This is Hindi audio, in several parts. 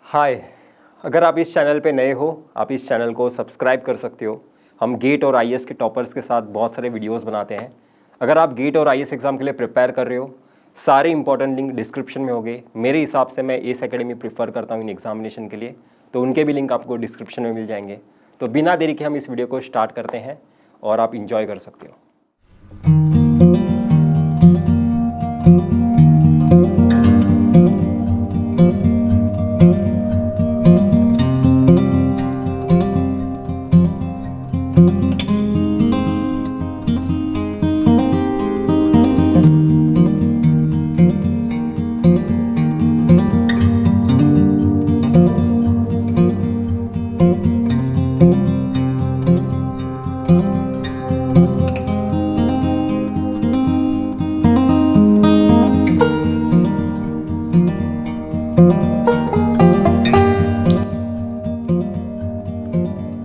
हाय, अगर आप इस चैनल पे नए हो, आप इस चैनल को सब्सक्राइब कर सकते हो। हम गेट और आईएएस के टॉपर्स के साथ बहुत सारे वीडियोस बनाते हैं। अगर आप गेट और आईएएस एग्ज़ाम के लिए प्रिपेयर कर रहे हो, सारे इंपॉर्टेंट लिंक डिस्क्रिप्शन में होंगे। मेरे हिसाब से मैं एस एकेडमी प्रीफर करता हूँ इन एग्जामिनेशन के लिए, तो उनके भी लिंक आपको डिस्क्रिप्शन में मिल जाएंगे। तो बिना देरी के हम इस वीडियो को स्टार्ट करते हैं और आप इंजॉय कर सकते हो।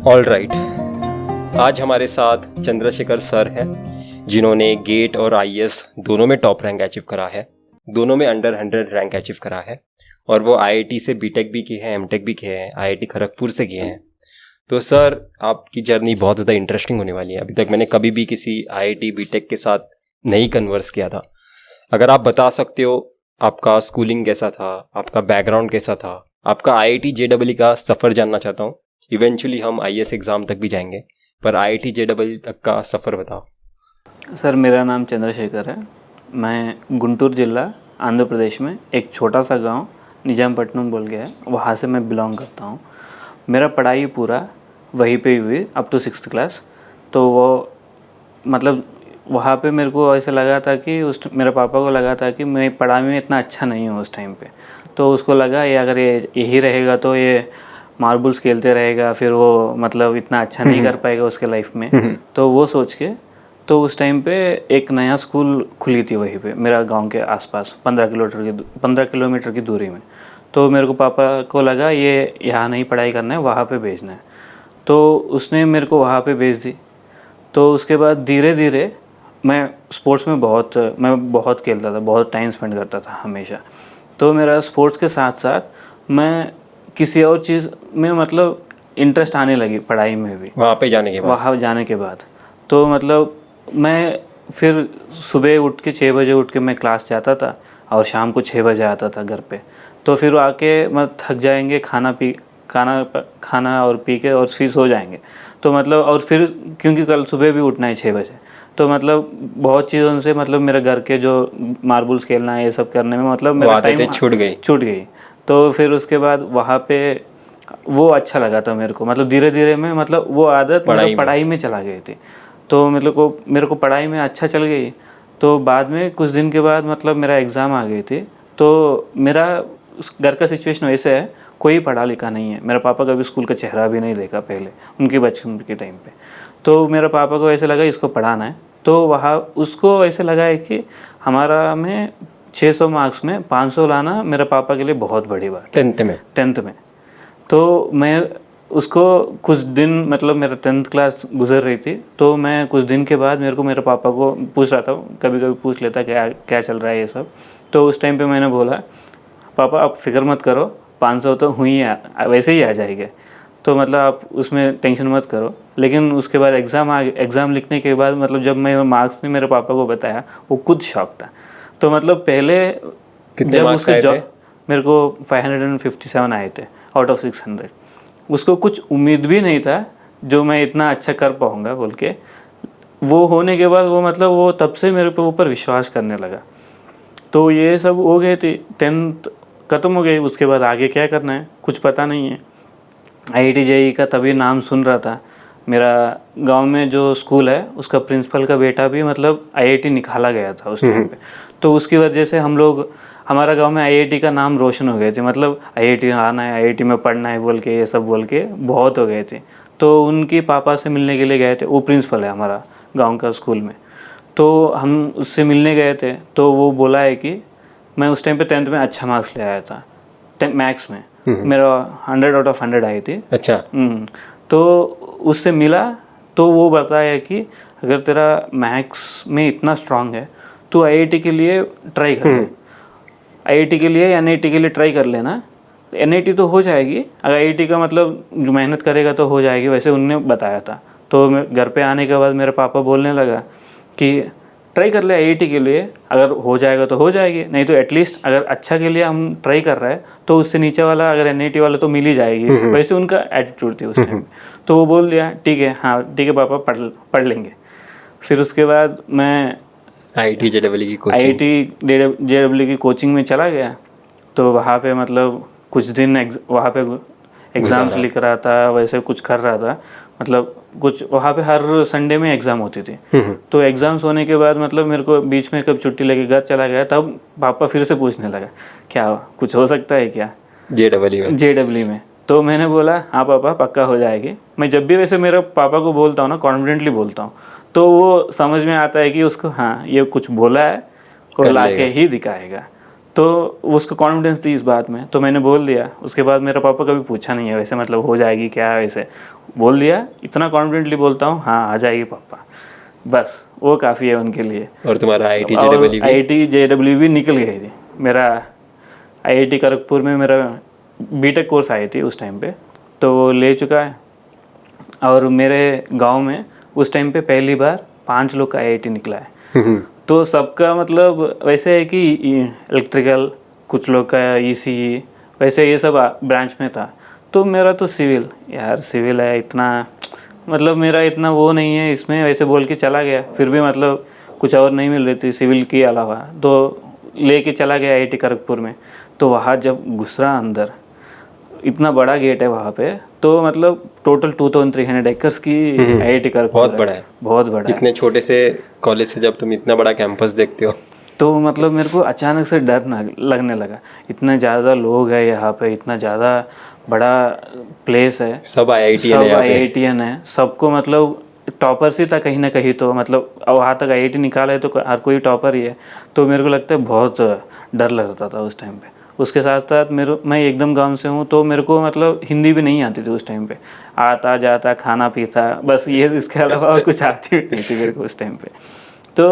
ऑल राइट, आज हमारे साथ चंद्रशेखर सर हैं जिन्होंने गेट और आईएएस दोनों में टॉप रैंक अचीव करा है, दोनों में अंडर 100 रैंक अचीव करा है और वो आईआईटी से बीटेक भी किए हैं, एमटेक भी किए हैं, आईआईटी खड़गपुर से किए हैं। तो सर, आपकी जर्नी बहुत ज़्यादा इंटरेस्टिंग होने वाली है। अभी तक मैंने कभी भी किसी आईआईटी बीटेक के साथ नहीं कन्वर्स किया था। अगर आप बता सकते हो आपका स्कूलिंग कैसा था, आपका बैकग्राउंड कैसा था, आपका आईआईटी जेईई का सफ़र जानना चाहता हूँ। इवेंचुअली हम आईएएस एग्ज़ाम तक भी जाएंगे, पर आईआईटी जेईई तक का सफ़र बताओ। सर, मेरा नाम चंद्रशेखर है। मैं गुंटूर जिला आंध्र प्रदेश में एक छोटा सा गांव निजामपट्टनम बोल के है, वहाँ से मैं बिलोंग करता हूँ। मेरा पढ़ाई पूरा वहीं पे ही हुई अप टू 6th क्लास। तो वो मतलब वहाँ पे मेरे को ऐसा लगा था कि मेरे पापा को लगा था कि मैं पढ़ाई में इतना अच्छा नहीं हूँ उस टाइम पे। तो उसको लगा ये अगर यही रहेगा तो ये मार्बल्स खेलते रहेगा, फिर वो मतलब इतना अच्छा नहीं कर पाएगा उसके लाइफ में। तो वो सोच के तो उस टाइम पे एक नया स्कूल खुली थी वहीं पे मेरा गांव के आसपास 15 किलोमीटर की दूरी में। तो मेरे को पापा को लगा ये यहाँ नहीं पढ़ाई करना है, वहाँ पे भेजना है। तो उसने मेरे को वहाँ पे भेज दी। तो उसके बाद धीरे धीरे मैं स्पोर्ट्स में बहुत खेलता था, बहुत टाइम स्पेंड करता था हमेशा। तो मेरा स्पोर्ट्स के साथ साथ मैं किसी और चीज़ में मतलब इंटरेस्ट आने लगी, पढ़ाई में भी वहाँ जाने के बाद तो मतलब मैं फिर सुबह उठ के 6 बजे उठ के मैं क्लास जाता था और शाम को 6 बजे आता था घर पे। तो फिर आके मैं थक जाएंगे, खाना और पी के और फिर सो जाएंगे। तो मतलब और फिर क्योंकि कल सुबह भी उठना है 6 बजे, तो मतलब बहुत चीज़ों से मतलब मेरे घर के जो मार्बल्स खेलना है ये सब करने में मतलब मेरा टाइम छूट गई। तो फिर उसके बाद वहाँ पे वो अच्छा लगा था मेरे को, मतलब धीरे धीरे में मतलब वो आदत पढ़ाई में चला गई थी। तो मतलब मेरे को पढ़ाई में अच्छा चल गई। तो बाद में कुछ दिन के बाद मतलब मेरा एग्ज़ाम आ गई थी। तो मेरा उस घर का सिचुएशन वैसे है, कोई पढ़ा लिखा नहीं है। मेरा पापा कभी स्कूल का चेहरा भी नहीं देखा पहले उनके बचपन के टाइम पे। तो मेरे पापा को ऐसे लगा इसको पढ़ाना है। तो वहाँ उसको ऐसे लगा है कि हमारा में 600 मार्क्स में 500 लाना मेरे पापा के लिए बहुत बड़ी बात, 10th में। तो मैं उसको कुछ दिन मतलब मेरा 10th क्लास गुजर रही थी। तो मैं कुछ दिन के बाद मेरे पापा को पूछ रहा था, कभी कभी पूछ लेता क्या क्या चल रहा है ये सब। तो उस टाइम पे मैंने बोला, पापा आप फिक्र मत करो, 500 तो हुई है, वैसे ही आ जाएगा। तो मतलब आप उसमें टेंशन मत करो। लेकिन उसके बाद एग्ज़ाम लिखने के बाद मतलब जब मैं मार्क्स ने मेरे पापा को बताया, वो खुद शॉक था। तो मतलब पहले जब उसके जॉब मेरे को 557 आए थे आउट ऑफ 600। उसको कुछ उम्मीद भी नहीं था जो मैं इतना अच्छा कर पाऊँगा बोल के। वो होने के बाद वो मतलब वो तब से मेरे ऊपर विश्वास करने लगा। तो ये सब हो गए थे, 10th ख़त्म हो गई। उसके बाद आगे क्या करना है कुछ पता नहीं है। आईआईटी जेईई का तभी नाम सुन रहा था। मेरा गांव में जो स्कूल है उसका प्रिंसिपल का बेटा भी मतलब आईआईटी निकाला गया था उस टाइम पे। तो उसकी वजह से हमारा गांव में आईआईटी का नाम रोशन हो गए थे। मतलब आईआईटी आना है, आईआईटी में पढ़ना है बोल के ये सब बोल के बहुत हो गए थे। तो उनके पापा से मिलने के लिए गए थे, वो प्रिंसिपल है हमारा गाँव का स्कूल में। तो हम उससे मिलने गए थे। तो वो बोला है कि मैं उस टाइम पे 10th में अच्छा मार्क्स ले आया था, मैथ्स में मेरा 100 आउट ऑफ 100 आई थी। अच्छा। तो उससे मिला। तो वो बताया कि अगर तेरा मैथ्स में इतना स्ट्रांग है तो आईआईटी के लिए ट्राई कर ले, आईआईटी के लिए या एनआईटी के लिए ट्राई कर लेना। एनआईटी तो हो जाएगी, अगर आईआईटी का मतलब जो मेहनत करेगा तो हो जाएगी, वैसे उनने बताया था। तो मैं घर पे आने के बाद मेरा पापा बोलने लगा कि ट्राई कर ले आईआईटी के लिए, अगर हो जाएगा तो हो जाएगी, नहीं तो एटलीस्ट अगर अच्छा के लिए हम ट्राई कर रहे हैं तो उससे नीचे वाला अगर एनआईटी वाला तो मिल ही जाएगी। वैसे उनका एटीट्यूड थी उस टाइम। तो वो बोल दिया ठीक है, हाँ ठीक है पापा, पढ़ लेंगे। फिर उसके बाद मैं आईआईटी जेडब्ल्यू की कोचिंग आईआईटी जेडब्ल्यू की कोचिंग में चला गया। तो वहाँ पे मतलब कुछ दिन वहाँ पे एग्ज़ाम्स लिख रहा था, वैसे कुछ कर रहा था, मतलब कुछ वहाँ पे हर संडे में एग्ज़ाम होती थी। तो एग्ज़ाम्स होने के बाद मतलब मेरे को बीच में कब छुट्टी लगी घर चला गया, तब पापा फिर से पूछने लगा क्या कुछ हो सकता है क्या जेडब्ल्यू में। तो मैंने बोला हाँ पापा पक्का हो जाएगी। मैं जब भी वैसे मेरे पापा को बोलता हूँ ना, कॉन्फिडेंटली बोलता हूँ, तो वो समझ में आता है कि उसको हाँ ये कुछ बोला है और ला के ही दिखाएगा। तो उसको कॉन्फिडेंस थी इस बात में, तो मैंने बोल दिया। उसके बाद मेरा पापा कभी पूछा नहीं है वैसे, मतलब हो जाएगी क्या, वैसे बोल दिया। इतना कॉन्फिडेंटली बोलता हूँ हाँ आ जाएगी पापा, बस वो काफ़ी है उनके लिए। और तुम्हारा आईआईटी जेडब्ल्यू भी निकल गई थी। मेरा आईआईटी खड़गपुर में मेरा बीटेक कोर्स आई थी उस टाइम पे, तो वो ले चुका है। और मेरे गांव में उस टाइम पे पहली बार 5 लोग का आईआईटी निकला है। तो सबका मतलब वैसे है कि इलेक्ट्रिकल, कुछ लोग का ईसीई, वैसे ये सब ब्रांच में था। तो मेरा तो सिविल, यार सिविल है, इतना मतलब मेरा इतना वो नहीं है इसमें, वैसे बोल के चला गया। फिर भी मतलब कुछ और नहीं मिल रही थी सिविल के अलावा, तो लेके चला गया आईआईटी खड़गपुर में। तो वहाँ जब घुसरा अंदर, इतना बड़ा गेट है वहाँ पे, तो मतलब टोटल 2300 एकर्स की आईआईटी खड़गपुर बहुत बड़ा है, बहुत बड़ा है। इतने छोटे से कॉलेज से जब तुम इतना बड़ा कैंपस देखते हो, तो मतलब मेरे को अचानक से डर लगने लगा। इतने ज़्यादा लोग हैं यहाँ पे, इतना ज़्यादा बड़ा प्लेस है, सब आईआईटीएन है, सबको मतलब टॉपर्स ही था कहीं ना कहीं। तो मतलब वहाँ तक आईआईटी निकाला है तो हर कोई टॉपर ही है। तो मेरे को लगता है बहुत डर लगता था उस टाइम पे। उसके साथ साथ मैं एकदम गांव से हूँ, तो मेरे को मतलब हिंदी भी नहीं आती थी उस टाइम पे। आता जाता खाना पीता बस, ये इसके अलावा और कुछ आती नहीं थी मेरे को उस टाइम पे। तो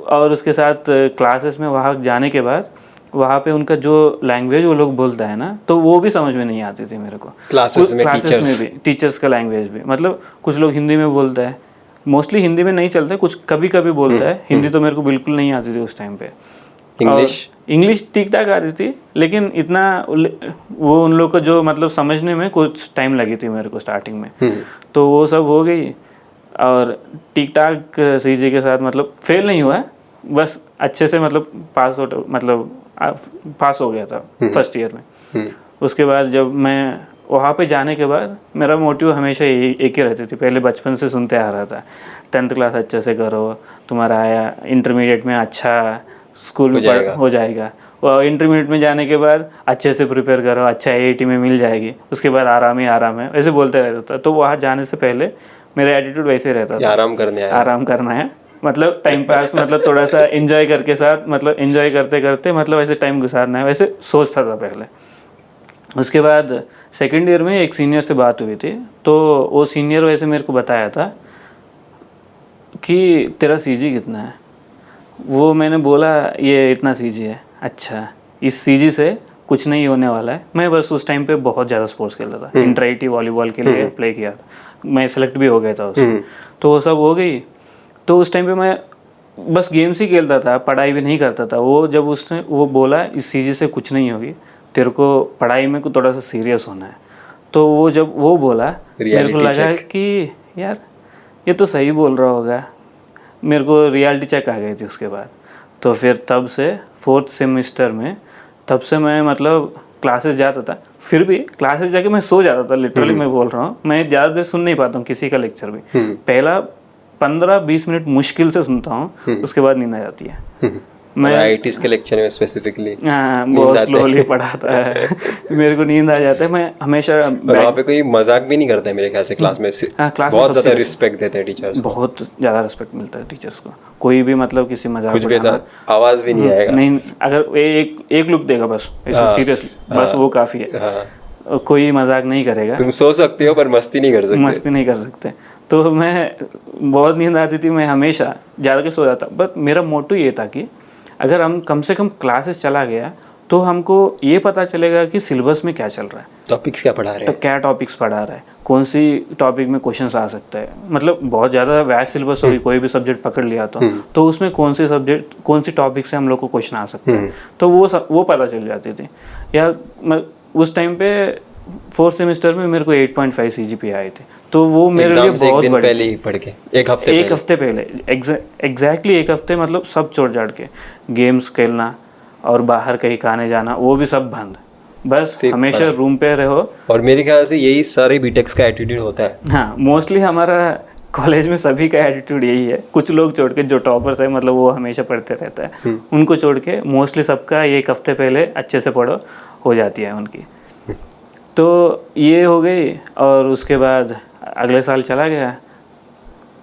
और उसके साथ क्लासेस में वहाँ जाने के बाद वहाँ पे उनका जो लैंग्वेज वो लोग बोलता है ना, तो वो भी समझ में नहीं आती थी मेरे को। क्लासेस में भी टीचर्स का लैंग्वेज भी, मतलब कुछ लोग हिंदी में बोलता है, मोस्टली हिंदी में नहीं चलता, कुछ कभी कभी बोलता है। हिंदी तो मेरे को बिल्कुल नहीं आती थी उस टाइम पे। इंग्लिश ठीक ठाक आती थी, लेकिन इतना वो उन लोग को जो मतलब समझने में कुछ टाइम लगी थी मेरे को स्टार्टिंग में। तो वो सब हो गई और ठीक ठाक सीजी के साथ मतलब फेल नहीं हुआ, बस अच्छे से मतलब पास हो गया था फर्स्ट ईयर में। उसके बाद जब मैं वहाँ पे जाने के बाद मेरा मोटिव हमेशा एक ही रहती थी, पहले बचपन से सुनते आ रहा था 10th क्लास अच्छे से करो, तुम्हारा आया इंटरमीडिएट में अच्छा स्कूल में हो जाएगा, और इंटरमीडिएट में जाने के बाद अच्छे से प्रिपेयर करो, अच्छा आईआईटी में मिल जाएगी, उसके बाद आराम है, वैसे बोलते रहता था। तो वहाँ जाने से पहले मेरा एटीट्यूड वैसे रहता था, आराम करना है, मतलब टाइम पास, मतलब थोड़ा सा एंजॉय करके साथ, मतलब एंजॉय करते करते मतलब ऐसे टाइम गुजारना है, वैसे सोचता था पहले। उसके बाद सेकेंड ईयर में एक सीनियर से बात हुई थी, तो वो सीनियर वैसे मेरे को बताया था कि तेरा सीजी कितना है। वो मैंने बोला ये इतना सीजी है। अच्छा, इस सीजी से कुछ नहीं होने वाला है। मैं बस उस टाइम पे बहुत ज़्यादा स्पोर्ट्स खेलता था, इंटर आईटी वॉलीबॉल के लिए प्ले किया था, मैं सेलेक्ट भी हो गया था उसमें। तो वो सब हो गई। तो उस टाइम पे मैं बस गेम्स ही खेलता था, पढ़ाई भी नहीं करता था। वो जब उसने वो बोला इस सीजी से कुछ नहीं होगी, तेरे को पढ़ाई में को थोड़ा सा सीरियस होना है, तो वो जब वो बोला मेरे को लगा कि यार ये तो सही बोल रहा होगा। मेरे को रियलिटी चेक आ गई थी उसके बाद। तो फिर तब से 4th सेमेस्टर में तब से मैं मतलब क्लासेस जाता था, फिर भी क्लासेस जाके मैं सो जाता था, लिटरली मैं बोल रहा हूँ। मैं ज़्यादा देर सुन नहीं पाता हूँ किसी का लेक्चर भी, पहला 15-20 मिनट मुश्किल से सुनता हूँ, उसके बाद नींद आ जाती है। मैं आईआईटीज के लेक्चर में स्पेसिफिकली बहुत स्लोली पढ़ाता है मेरे को नींद आ जाता है। मैं हमेशा वहाँ पे कोई मजाक भी नहीं करता है मेरे ख्याल से, क्लास में बहुत ज़्यादा रिस्पेक्ट देते हैं टीचर्स, बहुत ज़्यादा रिस्पेक्ट मिलता है टीचर्स को। कोई भी मतलब किसी मजाक कुछ भी आवाज़ भी नहीं आएगा, नहीं, अगर एक लुक देगा बस सीरियसली, बस वो काफ़ी है। कोई मजाक नहीं करेगा। तुम सो सकते हो पर मस्ती नहीं कर सकते। तो मैं बहुत नींद आती थी, मैं हमेशा ज़्यादा के सो जाता। बट मेरा मोटो ये था कि अगर हम कम से कम क्लासेस चला गया तो हमको ये पता चलेगा कि सिलेबस में क्या चल रहा है, टॉपिक्स क्या पढ़ा रहे तो हैं। क्या टॉपिक्स पढ़ा रहा है, कौन सी टॉपिक में क्वेश्चंस आ सकता है। मतलब बहुत ज़्यादा वैस्ट सिलेबस होगी, कोई भी सब्जेक्ट पकड़ लिया तो उसमें कौन से सब्जेक्ट कौन सी टॉपिक से हम लोग को क्वेश्चन आ सकता है, तो वो पता चल जाती थी। या उस टाइम पे 4th सेमेस्टर में मेरे को 8.5 CGPA आए थे, तो वो मेरे लिए एग्जाम से एक बहुत दिन बड़ी पहले ही पढ़ के, एक हफ्ते पहले एग्जैक्टली एक हफ्ते, मतलब सब छोड़ छाड़ के, गेम्स खेलना और बाहर कहीं खाने जाना वो भी सब बंद, बस सिर्फ हमेशा पढ़ाई। रूम पे रहो। और मेरे ख्याल से यही सारे बीटेक्स का एटीट्यूड होता है। हाँ, मोस्टली हमारा कॉलेज में सभी का एटीट्यूड यही है, कुछ लोग छोड़ के, जो टॉपर्स है मतलब वो हमेशा पढ़ते रहता है, उनको छोड़ के मोस्टली सबका एक हफ्ते पहले अच्छे से पढ़ो हो जाती है उनकी। तो ये हो गई, और उसके बाद अगले साल चला गया,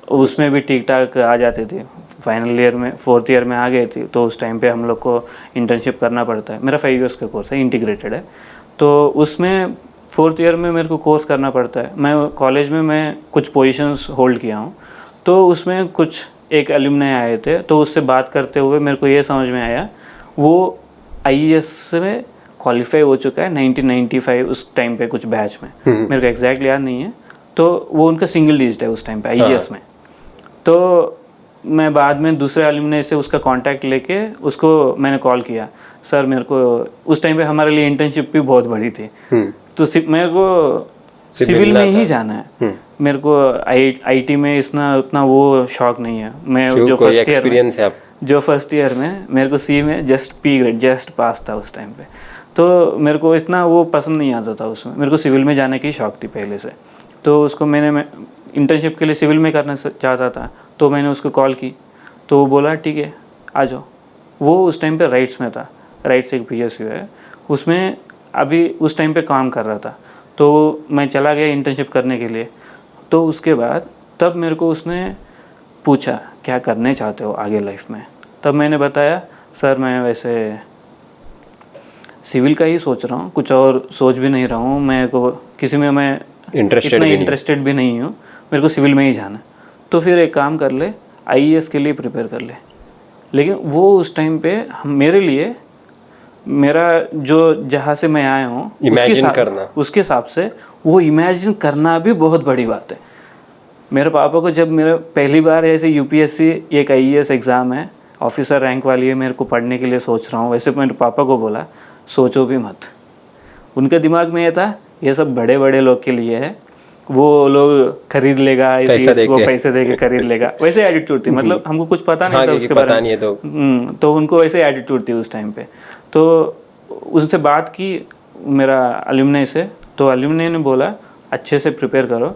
उसमें भी ठीक ठाक आ जाती थी। फाइनल ईयर में 4th ईयर में आ गई थी, तो उस टाइम पे हम लोग को इंटर्नशिप करना पड़ता है। मेरा 5 इयर्स का कोर्स है, इंटीग्रेटेड है, तो उसमें 4th ईयर में मेरे को कोर्स करना पड़ता है। मैं कॉलेज में मैं कुछ पोजीशंस होल्ड किया हूँ, तो उसमें कुछ एक एलुमनाई आए थे, तो उससे बात करते हुए मेरे को ये समझ में आया वो IAS में क्वालिफाई हो चुका है 1995 उस टाइम पे कुछ बैच में, मेरे को एग्जैक्टली याद नहीं है, तो वो उनका सिंगल डिजिट है उस टाइम पे IAS में। तो मैं बाद में दूसरे एलुमनाई से उसका कांटेक्ट लेके उसको मैंने कॉल किया, सर मेरे को उस टाइम पे हमारे लिए इंटर्नशिप भी बहुत बड़ी थी, तो मेरे को सिविल में ही जाना है, मेरे को IT में उतना वो शौक नहीं है। मैं जो फर्स्ट ईयर में मेरे को C में जस्ट P ग्रेड जस्ट पास था उस टाइम पे, तो मेरे को इतना वो पसंद नहीं आता था उसमें, मेरे को सिविल में जाने की शौक थी पहले से। तो उसको मैं इंटर्नशिप के लिए सिविल में करना चाहता था, तो मैंने उसको कॉल की, तो वो बोला ठीक है आ जाओ। वो उस टाइम पे राइट्स में था, राइट्स एक PSU है, उसमें अभी उस टाइम पे काम कर रहा था, तो मैं चला गया इंटर्नशिप करने के लिए। तो उसके बाद तब मेरे को उसने पूछा क्या करने चाहते हो आगे लाइफ में, तब मैंने बताया सर मैं वैसे सिविल का ही सोच रहा हूँ, कुछ और सोच भी नहीं रहा हूँ, मैं को किसी में मैं इंटरेस्टेड भी नहीं हूँ, मेरे को सिविल में ही जाना। तो फिर एक काम कर ले, IAS के लिए प्रिपेयर कर ले। लेकिन वो उस टाइम पे मेरे लिए, मेरा जो जहाँ से मैं आया हूँ उसके हिसाब से वो इमेजिन करना भी बहुत बड़ी बात है। मेरे पापा को जब मेरा पहली बार ऐसे UPSC एक IAS एग्ज़ाम है, ऑफिसर रैंक वाली है, मेरे को पढ़ने के लिए सोच रहा हूँ, वैसे मेरे पापा को बोला सोचो भी मत। उनके दिमाग में ये था ये सब बड़े बड़े लोग के लिए है, वो लोग खरीद लेगा, वो पैसे दे के खरीद लेगा, वैसे एटीट्यूड थी। मतलब हमको कुछ पता नहीं था उसके बारे में, तो उनको वैसे एटीट्यूड थी उस टाइम पे। तो उनसे बात की मेरा अलुमनाई से, तो अलुमनाई ने बोला अच्छे से प्रिपेयर करो,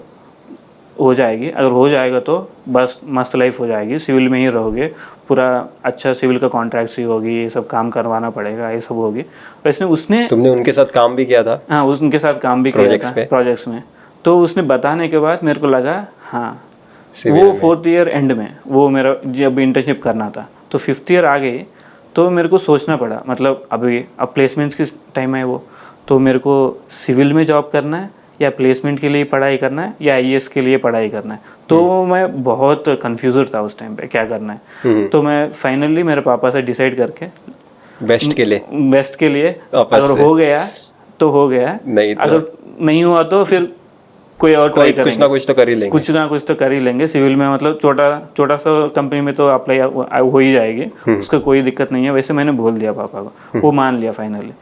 हो जाएगी, अगर हो जाएगा तो बस मस्त लाइफ हो जाएगी, सिविल में ही रहोगे, पूरा अच्छा सिविल का कॉन्ट्रैक्ट ही होगी, ये सब काम करवाना पड़ेगा, ये सब होगी। वैसे तुमने उनके साथ काम भी किया था? हाँ, उनके साथ काम भी किया था प्रोजेक्ट्स में। तो उसने बताने के बाद मेरे को लगा हाँ, वो 4th ईयर एंड में वो मेरा जब इंटर्नशिप करना था, तो 5th ईयर आ गई, तो मेरे को सोचना पड़ा, मतलब अभी अब प्लेसमेंट्स की टाइम है वो, तो मेरे को सिविल में जॉब करना है या प्लेसमेंट के लिए पढ़ाई करना है या IAS के लिए पढ़ाई करना है। तो मैं बहुत कन्फ्यूज़र था उस टाइम पे क्या करना है। तो मैं फाइनली मेरे पापा से डिसाइड करके बेस्ट के लिए अगर हो गया तो हो गया, अगर नहीं हुआ तो फिर कोई और ट्राई करेंगे, कुछ ना कुछ तो कर ही लेंगे। सिविल में मतलब छोटा सा कंपनी में तो अप्लाई हो ही जाएगी, उसका कोई दिक्कत नहीं है। वैसे मैंने बोल दिया पापा को, वो मान लिया फाइनली।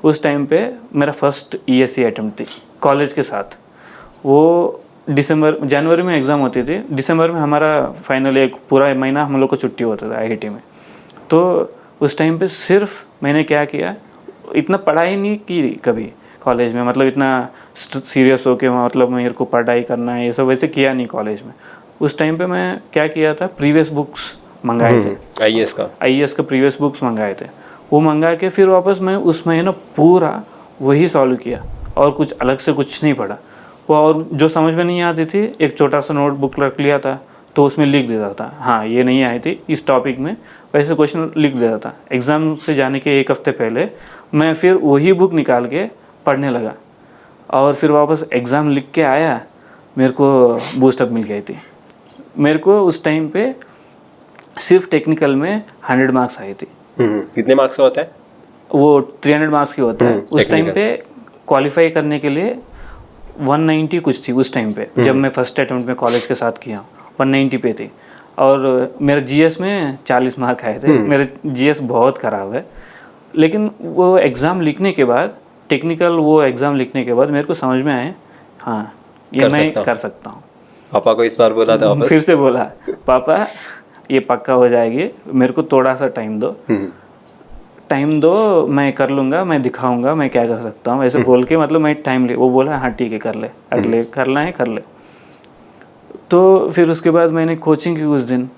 उस टाइम पे मेरा फर्स्ट ESC अटेम्प्ट थी कॉलेज के साथ। वो जनवरी में एग्ज़ाम होती थी, दिसंबर में हमारा फाइनल एक पूरा महीना हम लोग को छुट्टी होता था IIT में। तो उस टाइम पे सिर्फ मैंने क्या किया, इतना पढ़ाई नहीं की कभी कॉलेज में, मतलब इतना सीरियस हो के मतलब मेरे को पढ़ाई करना है ये सब वैसे किया नहीं कॉलेज में। उस टाइम पे मैं क्या किया था, प्रीवियस बुक्स मंगाए थे, IAS का प्रीवियस बुक्स मंगाए थे। वो मंगा के फिर वापस मैं उस महीना पूरा वही सॉल्व किया और कुछ अलग से कुछ नहीं पढ़ा। वो और जो समझ में नहीं आती थी एक छोटा सा नोटबुक रख लिया था, तो उसमें लिख देता था हाँ ये नहीं आई थी इस टॉपिक में, वैसे क्वेश्चन लिख देता था। एग्ज़ाम से जाने के एक हफ्ते पहले मैं फिर वही बुक निकाल के पढ़ने लगा और फिर वापस एग्ज़ाम लिख के आया, मेरे को बूस्टअप मिल गई थी। मेरे को उस टाइम पे सिर्फ टेक्निकल में 100 मार्क्स आई थी। कितने मार्क्स का होता है? वो 300 मार्क्स की होता है। उस टाइम technical। पे क्वालिफाई करने के लिए 190 कुछ थी उस टाइम पे, जब मैं फर्स्ट अटेम्प्ट में कॉलेज के साथ किया 190 पे थी। और मेरे जीएस में 40 मार्क आए थे। मेरे जीएस बहुत ख़राब है, लेकिन वो एग्ज़ाम लिखने के बाद, टेक्निकल वो एग्ज़ाम लिखने के बाद मेरे को समझ में आए, हाँ ये मैं कर सकता हूँ। पापा को इस बार बोला था वापस? फिर से बोला, पापा ये पक्का हो जाएगी, मेरे को थोड़ा सा टाइम दो, टाइम दो, मैं कर लूँगा, मैं दिखाऊंगा मैं क्या कर सकता हूँ, ऐसे बोल के मतलब मैं टाइम ले। वो बोला हाँ ठीक है कर ले, अगले करना है कर ले। तो फिर उसके बाद मैंने कोचिंग की उस दिन,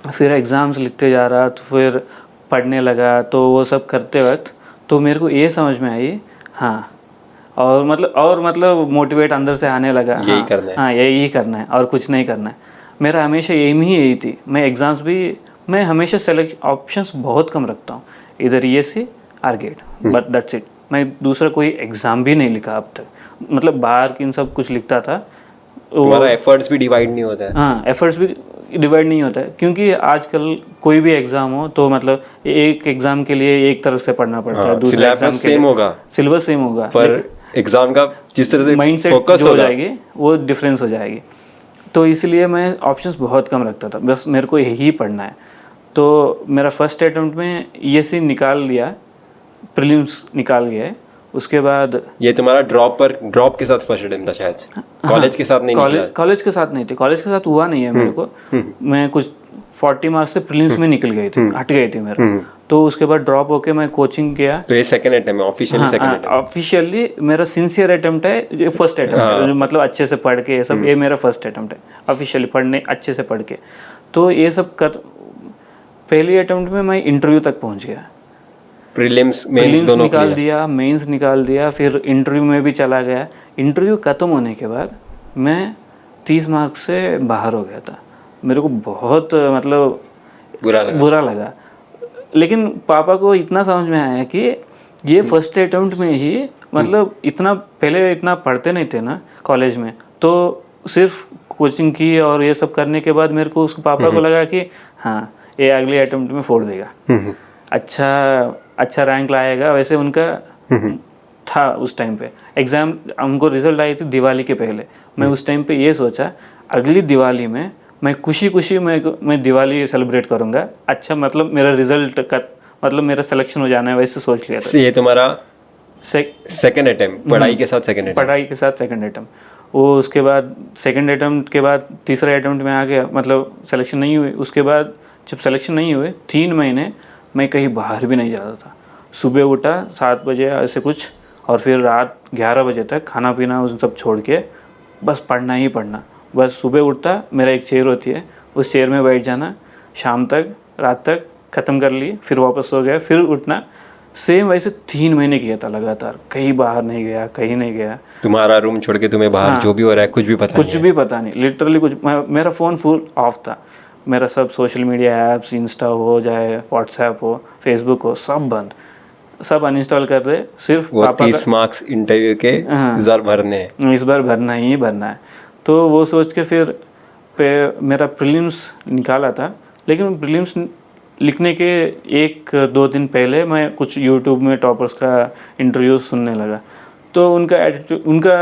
फिर एग्ज़ाम्स लिखते जा रहा, तो फिर पढ़ने लगा। तो वो सब करते वक्त तो मेरे को ये समझ में आई, हाँ और मतलब मोटिवेट अंदर से आने लगा, यही करना है, हाँ यही करना है और कुछ नहीं करना है। मेरा हमेशा एम ही यही थी। मैं एग्ज़ाम्स भी, मैं हमेशा सेलेक्ट ऑप्शंस बहुत कम रखता हूँ, इधर ESE और गेट, बट दैट्स इट। मैं दूसरा कोई एग्ज़ाम भी नहीं लिखा अब तक, मतलब बाहर की इन सब कुछ लिखता था। तुम्हारा एफर्ट्स भी डिवाइड नहीं होता है? हाँ एफर्ट्स भी डिवाइड नहीं होता है, क्योंकि आजकल कोई भी एग्ज़ाम हो तो मतलब एक एग्ज़ाम के लिए एक तरफ से पढ़ना पड़ता है, दूसरे एग्ज़ाम के लिए सिलेबस सेम होगा, पर एग्ज़ाम का जिस तरह से माइंड सेट फोकस हो जाएगी वो डिफरेंस हो जाएगी। तो इसलिए मैं ऑप्शंस बहुत कम रखता था, बस मेरे को यही पढ़ना है। तो मेरा फर्स्ट अटेम्प्ट में ESE निकाल लिया, प्रीलिम्स निकाल गया है। उसके बाद ये तुम्हारा ड्रॉप के साथ फर्स्ट अटेम्प्ट था शायद, कॉलेज के साथ नहीं निकला? कॉलेज के साथ नहीं थे, कॉलेज के साथ हुआ नहीं है मेरे को। मैं कुछ 40 मार्क्स से प्रीलिम्स में निकल गई थी, हट गई थी मेरा। तो उसके बाद ड्रॉप होके मैं कोचिंग किया। तो ये सेकंड अटेम्प्ट है ऑफिशियली? सेकंड अटेम्प्ट ऑफिशियली मेरा सिंसियर अटेम्प्ट है, ये फर्स्ट अटेम्प्ट है, मतलब अच्छे से पढ़ के ये सब, ये मेरा फर्स्ट अटेम्प्ट है ऑफिशियली पढ़ने, अच्छे से पढ़ के। तो ये सब कर, पहली अटेम्प्ट में मैं इंटरव्यू तक पहुंच गया। प्रीलिम्स मेंस दोनों निकाल दिया, मेंस निकाल दिया, फिर इंटरव्यू में भी चला गया। इंटरव्यू ख़त्म होने के बाद मैं 30 मार्क्स से बाहर हो गया था। मेरे को बहुत मतलब बुरा लगा। लेकिन पापा को इतना समझ में आया कि ये फर्स्ट अटेम्प्ट में ही, मतलब इतना पहले इतना पढ़ते नहीं थे ना कॉलेज में, तो सिर्फ कोचिंग की और ये सब करने के बाद मेरे को उसको पापा को लगा कि हाँ ये अगले अटेम्प्ट में फोड़ देगा, अच्छा रैंक लाएगा। वैसे उनका था उस टाइम पे। एग्ज़ाम हमको रिजल्ट आई थी दिवाली के पहले। मैं उस टाइम पे ये सोचा अगली दिवाली में मैं खुशी मैं दिवाली सेलिब्रेट करूँगा। अच्छा मतलब मेरा रिजल्ट का मतलब मेरा सिलेक्शन हो जाना है, वैसे सोच लिया था। ये तुम्हारा सेकंड अटेम्प्ट पढ़ाई के साथ? पढ़ाई के साथ सेकंड अटेम्प्ट। वो उसके बाद सेकंड अटेम्प्ट के बाद तीसरे अटेम्प्ट में आ गया, मतलब सिलेक्शन नहीं हुई। उसके बाद जब सिलेक्शन नहीं हुए 3 महीने मैं कहीं बाहर भी नहीं जाता था। सुबह उठा 7 बजे ऐसे कुछ, और फिर रात 11 बजे तक खाना पीना उन सब छोड़ के बस पढ़ना ही पढ़ना। बस सुबह उठता, मेरा एक चेयर होती है, उस चेयर में बैठ जाना, शाम तक रात तक ख़त्म कर लिए, फिर वापस सो गया, फिर उठना। सेम वैसे 3 महीने किया था लगातार, कहीं बाहर नहीं गया, कहीं नहीं गया। तुम्हारा रूम छोड़ के तुम्हें बाहर जो भी हो रहा है कुछ भी पता नहीं, लिटरली कुछ। मेरा फ़ोन फुल ऑफ था, मेरा सब सोशल मीडिया ऐप्स, इंस्टा हो जाए, व्हाट्सएप हो, फेसबुक हो, सब बंद, सब अनइंस्टॉल कर दे। सिर्फ पापा 30 मार्क्स इंटरव्यू के इस बार भरने हैं, इस बार भरना ही भरना है। तो वो सोच के फिर मेरा प्रीलिम्स निकाला था। लेकिन प्रीलिम्स लिखने के 1-2 दिन पहले मैं कुछ यूट्यूब में टॉपर्स का इंटरव्यू सुनने लगा। तो उनका एटीट्यूड, उनका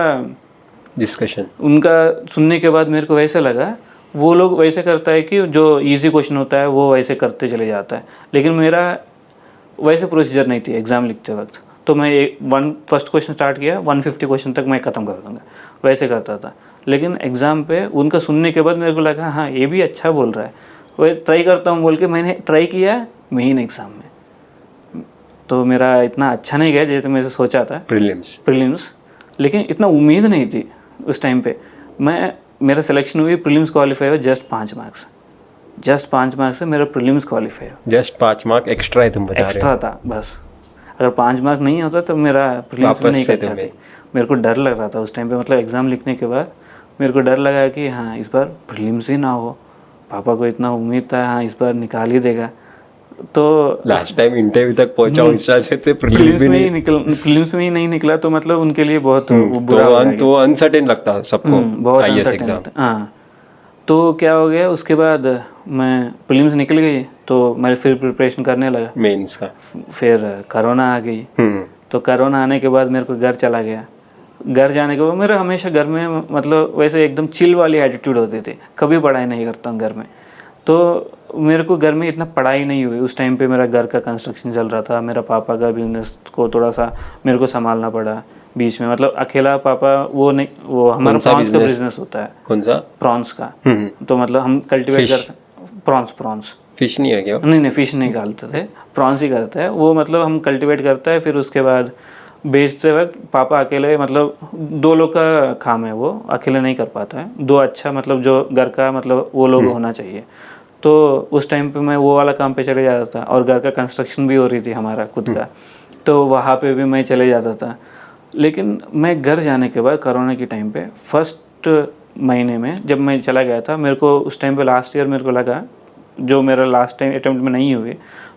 डिस्कशन, उनका सुनने के बाद मेरे को वैसे लगा वो लोग वैसे करता है कि जो इजी क्वेश्चन होता है वो वैसे करते चले जाता है। लेकिन मेरा वैसे प्रोसीजर नहीं थी एग्ज़ाम लिखते वक्त। तो मैं फर्स्ट क्वेश्चन स्टार्ट किया, 150 क्वेश्चन तक मैं ख़त्म कर दूँगा, वैसे करता था। लेकिन एग्ज़ाम पे उनका सुनने के बाद मेरे को लगा हाँ ये भी अच्छा बोल रहा है, वही ट्राई करता हूँ बोल के मैंने ट्राई किया मेन एग्ज़ाम में। तो मेरा इतना अच्छा नहीं गया जैसे मैं सोचा था प्रीलिम्स। लेकिन इतना उम्मीद नहीं थी उस टाइम पे। मेरा सिलेक्शन हुई, प्रीलिम्स क्वालिफाई हुआ जस्ट 5 मार्क्स, जस्ट 5 मार्क्स से मेरा प्रीलिम्स क्वालिफाई हुआ। जस्ट 5 मार्क एक्स्ट्रा है, तुम बता रहे हो? एक्स्ट्रा था बस। अगर 5 मार्क नहीं होता तो मेरा प्रीलिम्स में नहीं कर पाती। मेरे को डर लग रहा था उस टाइम पे, मतलब एग्ज़ाम लिखने के बाद मेरे को डर लगा कि हाँ इस बार प्रीलिम्स ही ना हो। पापा को इतना उम्मीद था हाँ इस बार निकाल ही देगा। तो लास्ट टाइम इंटरव्यू तक पहुंचा उस से प्रीलिम्स में ही नहीं निकला, तो मतलब उनके लिए बहुत बुरा तो अनसर्टेन लगता सबको, बहुत अनसर्टेन। हाँ तो क्या हो गया, उसके बाद मैं प्रीलिम्स निकल गई, तो मैं फिर प्रिपरेशन करने लगा। मेंस का। फिर कोरोना आ गई। तो कोरोना आने के बाद मेरे को घर चला गया। घर जाने के बाद मेरा हमेशा घर में मतलब वैसे एकदम चिल वाली एटीट्यूड होती थी, कभी पढ़ाई नहीं करता हूँ घर में। तो मेरे को घर में इतना पढ़ाई नहीं हुई। उस टाइम पे मेरा घर का कंस्ट्रक्शन चल रहा था, मेरा पापा का बिजनेस को थोड़ा सा मेरे को संभालना पड़ा बीच में। मतलब अकेला पापा वो नहीं, वो हमारा प्रॉन्स का बिजनेस होता है। कौन सा? प्रॉन्स का। तो मतलब हम कल्टीवेट करते हैं प्रॉन्स। फिश नहीं है क्या? नहीं, फिश नहीं डालते थे, प्रॉन्स ही करते हैं वो। मतलब हम कल्टीवेट करते हैं, फिर उसके बाद बेचते वक्त पापा अकेले, मतलब 2 लोग का काम है, वो अकेले नहीं कर पाता है। 2 अच्छा मतलब जो घर का मतलब वो लोग होना चाहिए। तो उस टाइम पे मैं वो वाला काम पे चले जाता था, और घर का कंस्ट्रक्शन भी हो रही थी हमारा खुद का, तो वहाँ पे भी मैं चले जाता था। लेकिन मैं घर जाने के बाद कोरोना के टाइम पे फर्स्ट महीने में जब मैं चला गया था, मेरे को उस टाइम पे लास्ट ईयर मेरे को लगा जो मेरा लास्ट टाइम अटेम्प्ट में नहीं हुई,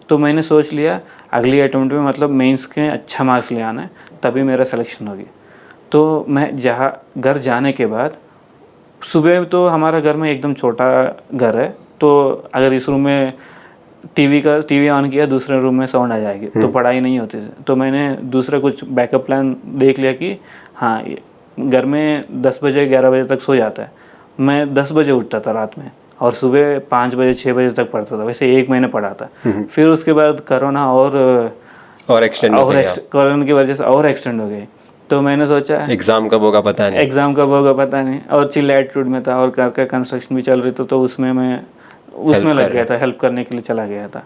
तो मैंने सोच लिया अगली अटेम्प्ट में मतलब मेंस के अच्छा मार्क्स ले आना है, तभी मेरा सिलेक्शन होगी। तो मैं जहाँ घर जाने के बाद सुबह तो हमारा घर में एकदम छोटा घर है, तो अगर इस रूम में टीवी ऑन किया, दूसरे रूम में साउंड आ जाएगी, तो पढ़ाई नहीं होती थी। तो मैंने दूसरा कुछ बैकअप प्लान देख लिया कि हाँ, घर में 10 बजे 11 बजे तक सो जाता है, मैं 10 बजे उठता था रात में, और सुबह 5 बजे 6 बजे तक पढ़ता था। वैसे 1 महीने पढ़ा था। फिर उसके बाद कोरोना और एक्सटेंड हो गया, कोरोना की वजह से और एक्सटेंड हो गई। तो मैंने सोचा एग्ज़ाम कब होगा पता नहीं, और चिल एटीट्यूड में था, और घर का कंस्ट्रक्शन भी चल रही थी, तो उसमें मैं उसमें लग गया था, हेल्प करने के लिए चला गया था।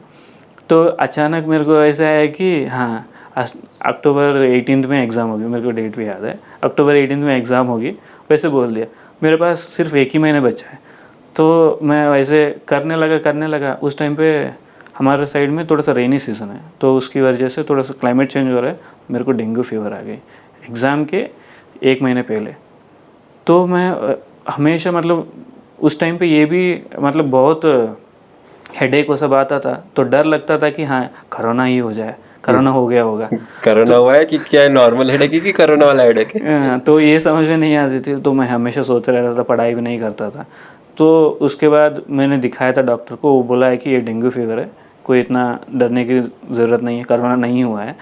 तो अचानक मेरे को ऐसा है कि हाँ, अक्टूबर 18 में एग्ज़ाम होगी, मेरे को डेट भी याद है, अक्टूबर 18 में एग्ज़ाम होगी। वैसे बोल दिया, मेरे पास सिर्फ 1 ही महीने बचा है। तो मैं वैसे करने लगा। उस टाइम पे हमारे साइड में थोड़ा सा रेनी सीज़न है, तो उसकी वजह से थोड़ा सा क्लाइमेट चेंज हो रहा है, मेरे को डेंगू फीवर आ गई एग्ज़ाम के 1 महीने पहले। तो मैं हमेशा मतलब उस टाइम पे ये भी मतलब बहुत हेडेक वो सब आता था, तो डर लगता था कि हाँ कोरोना ही हो जाए, कोरोना हो गया होगा। कोरोना हुआ है कि क्या नॉर्मल हेडेक है कि कोरोना वाला हेडेक है? तो ये समझ में नहीं आती थी, तो मैं हमेशा सोचता रहता था, पढ़ाई भी नहीं करता था। तो उसके बाद मैंने दिखाया था डॉक्टर को, वो बोला है कि ये डेंगू फीवर है, कोई इतना डरने की ज़रूरत नहीं है, कोरोना नहीं हुआ है।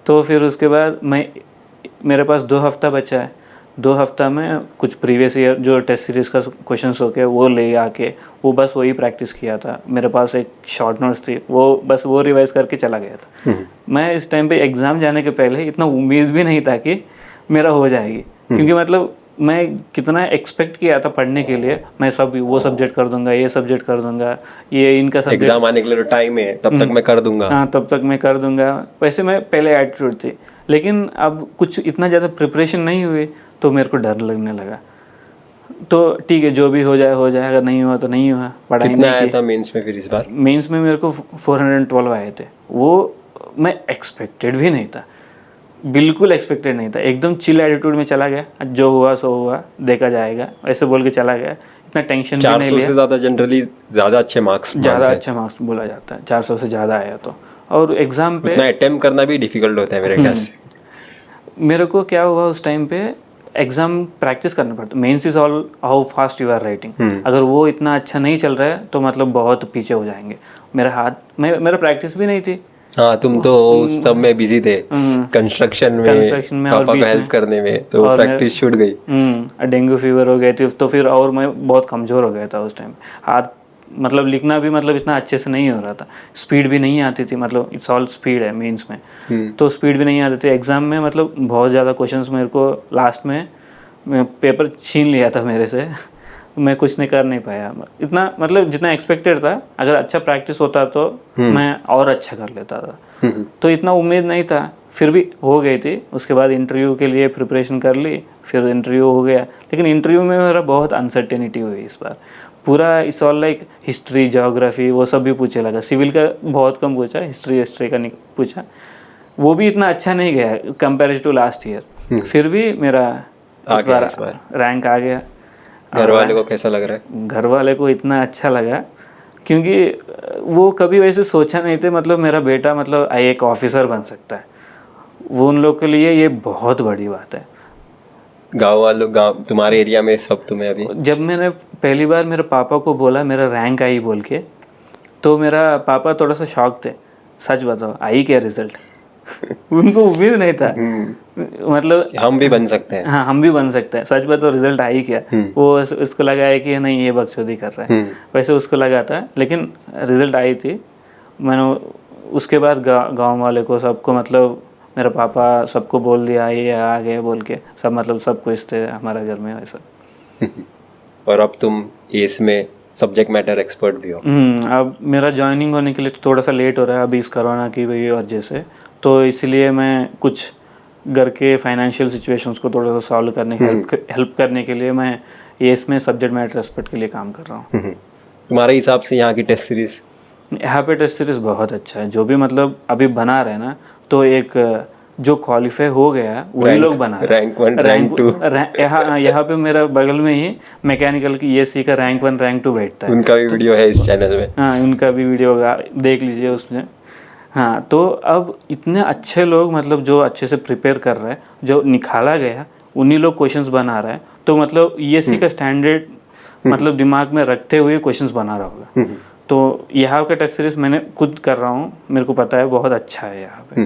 तो फिर उसके बाद मेरे पास 2 हफ्ता बचा है। 2 हफ्ता में कुछ प्रीवियस ईयर जो टेस्ट सीरीज़ का क्वेश्चंस हो के वो ले आके वो बस वही प्रैक्टिस किया था। मेरे पास एक शॉर्ट नोट्स थी, वो बस वो रिवाइज़ करके चला गया था। मैं इस टाइम पे एग्ज़ाम जाने के पहले इतना उम्मीद भी नहीं था कि मेरा हो जाएगी, क्योंकि मतलब मैं कितना एक्सपेक्ट किया था पढ़ने के लिए, मैं सब वो सब्जेक्ट कर दूंगा, ये सब्जेक्ट कर दूंगा, ये इनका सब्जेक्ट, एग्ज़ाम आने के लिए तो टाइम है, तब तक मैं कर दूंगा। हाँ, तब तक मैं कर दूंगा। वैसे मैं पहले एटीट्यूड थी, लेकिन अब कुछ इतना ज़्यादा प्रिपरेशन नहीं हुई, तो मेरे को डर लगने लगा। तो ठीक है, जो भी हो जाए, अगर नहीं हुआ तो नहीं हुआ। पढ़ाई कितना आया था मेंस में फिर इस बार? मेंस में मेरे को 412 आए थे। वो मैं एक्सपेक्टेड भी नहीं था, बिल्कुल एक्सपेक्टेड नहीं था। एकदम चिल एटीट्यूड में चला गया, जो हुआ सो हुआ, देखा जाएगा, ऐसे बोल के चला गया। इतना टेंशन भी नहीं लिया। 400 से ज़्यादा जनरली ज़्यादा अच्छे मार्क्स बोला जाता है। 400 से ज़्यादा आया तो, और एग्ज़ाम पे इतना अटेम्प्ट करना भी डिफिकल्ट होता है मेरे ख्याल से। मेरे को क्या हुआ उस टाइम पे, एग्ज़ाम प्रैक्टिस करना पड़ता। Mains is all how fast you are writing. अगर वो इतना अच्छा नहीं चल रहा है तो मतलब बहुत पीछे हो जाएंगे। मेरा प्रैक्टिस भी नहीं थी। हाँ, तुम तो सब में बिजी थे, कंस्ट्रक्शन में और पापा को हेल्प करने में, तो प्रैक्टिस छूट गई। डेंगू फीवर हो गई थी, तो फिर और मैं बहुत कमज़ोर हो गया था उस टाइम। हाथ मतलब लिखना भी मतलब इतना अच्छे से नहीं हो रहा था, स्पीड भी नहीं आती थी। मतलब इट्स ऑल स्पीड है मेंस में, तो स्पीड भी नहीं आती थी। एग्ज़ाम में मतलब बहुत ज़्यादा क्वेश्चंस मेरे को लास्ट में पेपर छीन लिया था मेरे से। मैं कुछ नहीं कर नहीं पाया इतना, मतलब जितना एक्सपेक्टेड था। अगर अच्छा प्रैक्टिस होता तो मैं और अच्छा कर लेता था, तो इतना उम्मीद नहीं था, फिर भी हो गई थी। उसके बाद इंटरव्यू के लिए प्रिपरेशन कर ली, फिर इंटरव्यू हो गया। लेकिन इंटरव्यू में मेरा बहुत अनसर्टेनिटी हुई इस बार। पूरा it's all like history, geography, वो सब भी पूछे लगा। सिविल का बहुत कम पूछा, हिस्ट्री का नहीं पूछा। वो भी इतना अच्छा नहीं गया कंपेयर टू लास्ट ईयर। फिर भी मेरा इस बार रैंक आ गया। घर वाले को कैसा लग रहा है? घर वाले को इतना अच्छा लगा, क्योंकि वो कभी वैसे सोचा नहीं थे मतलब मेरा बेटा मतलब एक ऑफिसर बन सकता है। वो उन लोग के लिए ये बहुत बड़ी बात है। गाँव तुम्हारे एरिया में सब तुम्हें अभी, जब मैंने पहली बार मेरे पापा को बोला मेरा रैंक आई बोल के, तो मेरा पापा थोड़ा सा शॉक थे, सच बताओ आई क्या रिजल्ट। उनको उम्मीद नहीं था, मतलब हम भी बन सकते हैं। हाँ हम भी बन सकते हैं, सच बताओ रिजल्ट आई क्या। वो उसको लगा है कि नहीं ये बकचोदी कर रहा है, वैसे उसको लगा था, लेकिन रिजल्ट आई थी। मैंने उसके बाद गांव वाले को सबको, मतलब मेरा पापा सबको बोल दिया ये आ गए बोल के, सब मतलब सब कुछ थे हमारे घर में वैसा। और अब तुम इसमें सब्जेक्ट मैटर एक्सपर्ट भी हो। अब मेरा ज्वाइनिंग होने के लिए तो थोड़ा सा लेट हो रहा है अभी इस कोरोना की वजह से, तो इसलिए मैं कुछ घर के फाइनेंशियल सिचुएशंस को थोड़ा सा सॉल्व करने हेल्प करने के लिए मैं ये इसमें सब्जेक्ट मैटर एक्सपर्ट के लिए काम कर रहा हूँ। तुम्हारे हिसाब से यहाँ की टेस्ट सीरीज? यहाँ पे टेस्ट सीरीज बहुत अच्छा है, जो भी मतलब अभी बना रहे हैं ना, तो एक जो क्वालिफाई हो गया वही लोग बना रहे हैं। रैंक 1 रैंक 2 यहाँ पे मेरा बगल में ही मैकेनिकल की ESC का रैंक 1 रैंक 2 बैठता है। उनका भी वीडियो है इस चैनल में। हाँ उनका भी वीडियो होगा, देख लीजिए उसमें। हाँ तो अब इतने अच्छे लोग मतलब जो अच्छे से प्रिपेयर कर रहे हैं, जो निकाला गया उन्हीं लोग क्वेश्चंस बना रहे हैं, तो मतलब ESC का स्टैंडर्ड मतलब दिमाग में रखते हुए क्वेश्चंस बना रहा होगा। तो यहाँ का टेस्ट सीरीज मैंने खुद कर रहा हूँ, मेरे को पता है बहुत अच्छा है यहाँ पे।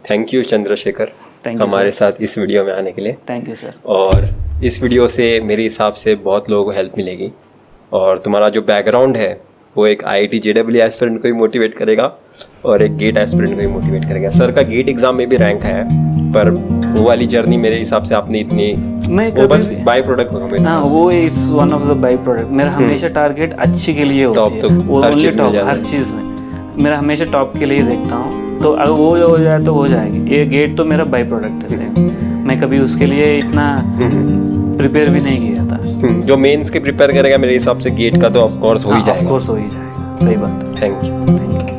थैंक यू चंद्रशेखर हमारे साथ इस वीडियो में आने के लिए। Thank you sir. और इस वीडियो से मेरे हिसाब से बहुत लोगों को हेल्प मिलेगी, और तुम्हारा जो बैकग्राउंड है वो एक IIT JEE एस्पिरेंट को भी मोटिवेट करेगा और एक गेट एस्पिरेंट को भी मोटिवेट करेगा। सर का गेट एग्जाम में भी रैंक आया, पर वो वाली जर्नी मेरे हिसाब से आपने इतनी, वो बस बाई प्रोडक्ट होगा। हाँ वो is one of the by product. मेरा हमेशा टारगेट अच्छी के लिए होती है, वो ओनली टॉप हर चीज़ में मेरा हमेशा टॉप के लिए देखता हूँ, तो अगर वो हो जाए तो हो जाएगी। ये गेट तो मेरा बाई प्रोडक्ट है सही, मैं कभी उसके लिए इतना प्रिपेयर भी नहीं किया था। जो मेंस के प्रिपेयर करेगा मेरे हिसाब से गेट का तो ऑफ कोर्स हो ही जाएगा। ऑफ कोर्स हो ही जाएगा, सही बात है। Thank you. Thank you.